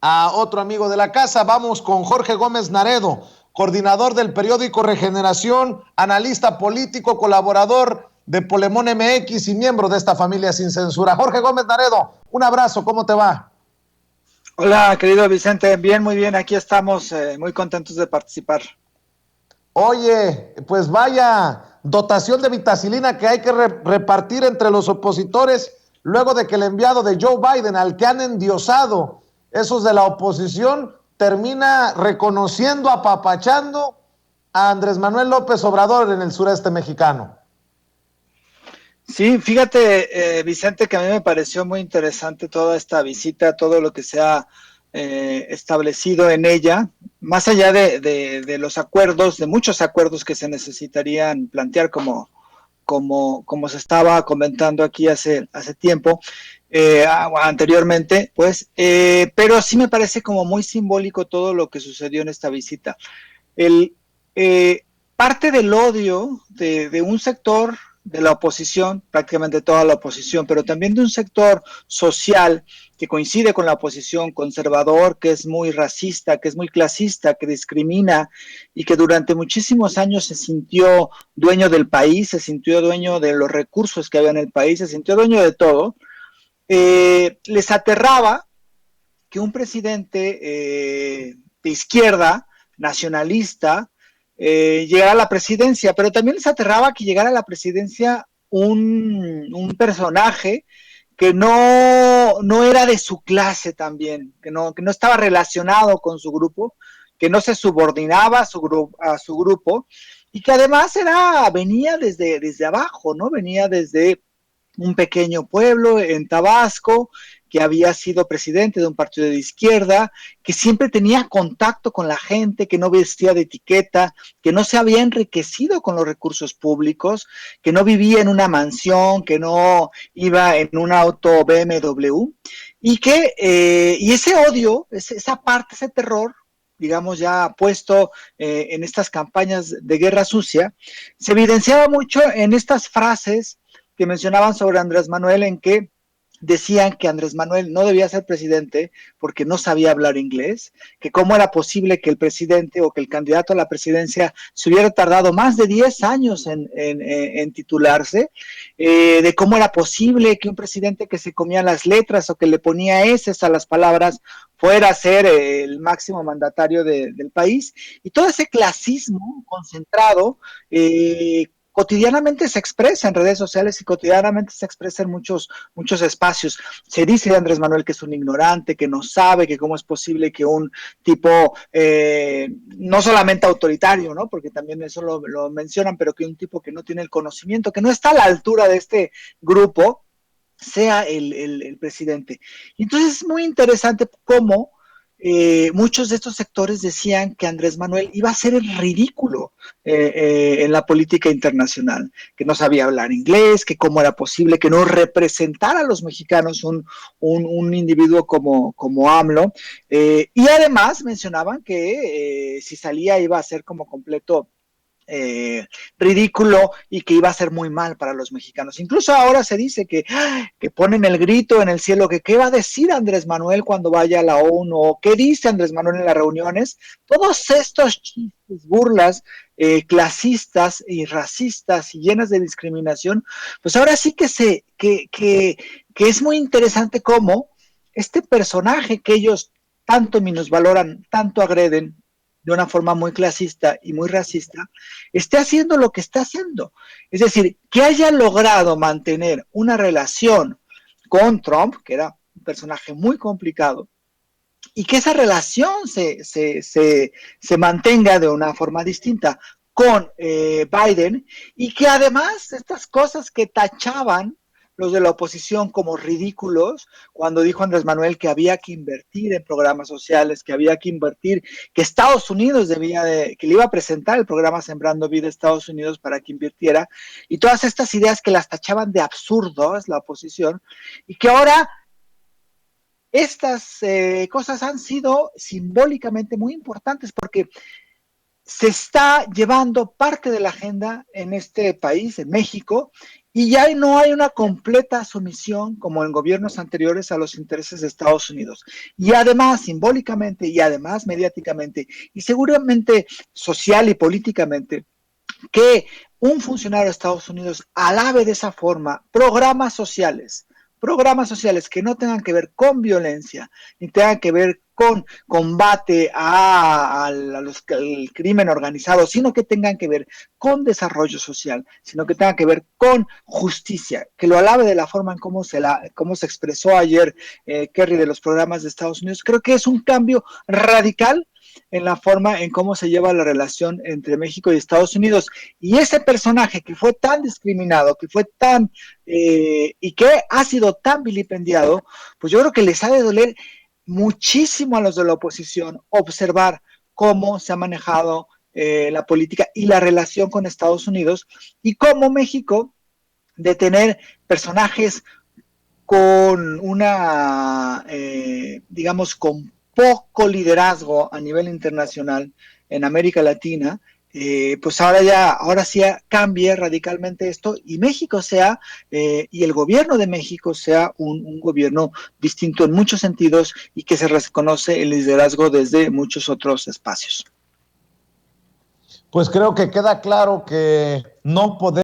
a otro amigo de la casa. Vamos con Jorge Gómez Naredo, coordinador del periódico Regeneración, analista político, colaborador de Polemón MX y miembro de esta familia sin censura. Jorge Gómez Naredo, un abrazo, ¿cómo te va? Hola, querido Vicente, bien, muy bien, aquí estamos muy contentos de participar. Oye, pues vaya dotación de vitacilina que hay que repartir entre los opositores luego de que el enviado de Joe Biden, al que han endiosado esos de la oposición, termina reconociendo, apapachando a Andrés Manuel López Obrador en el sureste mexicano. Sí, fíjate, Vicente, que a mí me pareció muy interesante toda esta visita, todo lo que se ha establecido en ella, más allá de los acuerdos, de muchos acuerdos que se necesitarían plantear como se estaba comentando aquí hace tiempo, anteriormente, pues, pero sí me parece como muy simbólico todo lo que sucedió en esta visita. El, eh, Parte del odio de un sector de la oposición, prácticamente toda la oposición, pero también de un sector social que coincide con la oposición, conservador, que es muy racista, que es muy clasista, que discrimina y que durante muchísimos años se sintió dueño del país, se sintió dueño de los recursos que había en el país, se sintió dueño de todo, les aterraba que un presidente de izquierda, nacionalista, llegara a la presidencia, pero también les aterraba que llegara a la presidencia un personaje que no era de su clase también, que no estaba relacionado con su grupo, que no se subordinaba a su grupo y que además venía desde abajo, ¿no? Venía desde un pequeño pueblo en Tabasco, que había sido presidente de un partido de izquierda, que siempre tenía contacto con la gente, que no vestía de etiqueta, que no se había enriquecido con los recursos públicos, que no vivía en una mansión, que no iba en un auto BMW, y ese odio, esa parte, ese terror, digamos ya puesto en estas campañas de guerra sucia, se evidenciaba mucho en estas frases que mencionaban sobre Andrés Manuel, en que decían que Andrés Manuel no debía ser presidente porque no sabía hablar inglés, que cómo era posible que el presidente o que el candidato a la presidencia se hubiera tardado más de 10 años en titularse, de cómo era posible que un presidente que se comía las letras o que le ponía eses a las palabras fuera a ser el máximo mandatario del país, y todo ese clasismo concentrado cotidianamente se expresa en redes sociales y cotidianamente se expresa en muchos espacios. Se dice de Andrés Manuel que es un ignorante, que no sabe, que cómo es posible que un tipo, no solamente autoritario, ¿no? Porque también eso lo mencionan, pero que un tipo que no tiene el conocimiento, que no está a la altura de este grupo, sea el presidente. Y entonces es muy interesante cómo muchos de estos sectores decían que Andrés Manuel iba a ser el ridículo en la política internacional, que no sabía hablar inglés, que cómo era posible que no representara a los mexicanos un individuo como AMLO, y además mencionaban que si salía iba a ser como completo ridículo y que iba a ser muy mal para los mexicanos. Incluso ahora se dice que ponen el grito en el cielo, que qué va a decir Andrés Manuel cuando vaya a la ONU, o qué dice Andrés Manuel en las reuniones. Todos estos chistes, burlas clasistas y racistas y llenas de discriminación, pues ahora sí que es muy interesante cómo este personaje que ellos tanto minusvaloran, tanto agreden, de una forma muy clasista y muy racista, esté haciendo lo que está haciendo. Es decir, que haya logrado mantener una relación con Trump, que era un personaje muy complicado, y que esa relación se mantenga de una forma distinta con Biden, y que además estas cosas que tachaban los de la oposición como ridículos, cuando dijo Andrés Manuel que había que invertir en programas sociales, que había que invertir, que Estados Unidos que le iba a presentar el programa Sembrando Vida a Estados Unidos para que invirtiera, y todas estas ideas que las tachaban de absurdos la oposición, y que ahora estas cosas han sido simbólicamente muy importantes porque se está llevando parte de la agenda en este país, en México, y ya no hay una completa sumisión, como en gobiernos anteriores, a los intereses de Estados Unidos. Y además, simbólicamente, y además mediáticamente, y seguramente social y políticamente, que un funcionario de Estados Unidos alabe de esa forma programas sociales que no tengan que ver con violencia, ni tengan que ver con combate al crimen organizado, sino que tengan que ver con desarrollo social, sino que tengan que ver con justicia, que lo alabe de la forma en cómo se expresó ayer Kerry de los programas de Estados Unidos. Creo que es un cambio radical en la forma en cómo se lleva la relación entre México y Estados Unidos. Y ese personaje que fue tan discriminado, que fue tan, y que ha sido tan vilipendiado, pues yo creo que les ha de doler muchísimo a los de la oposición observar cómo se ha manejado la política y la relación con Estados Unidos y cómo México, de tener personajes con una, digamos, con poco liderazgo a nivel internacional en América Latina, pues ahora sí cambie radicalmente esto y México sea, y el gobierno de México sea un gobierno distinto en muchos sentidos y que se reconoce el liderazgo desde muchos otros espacios. Pues creo que queda claro que no podemos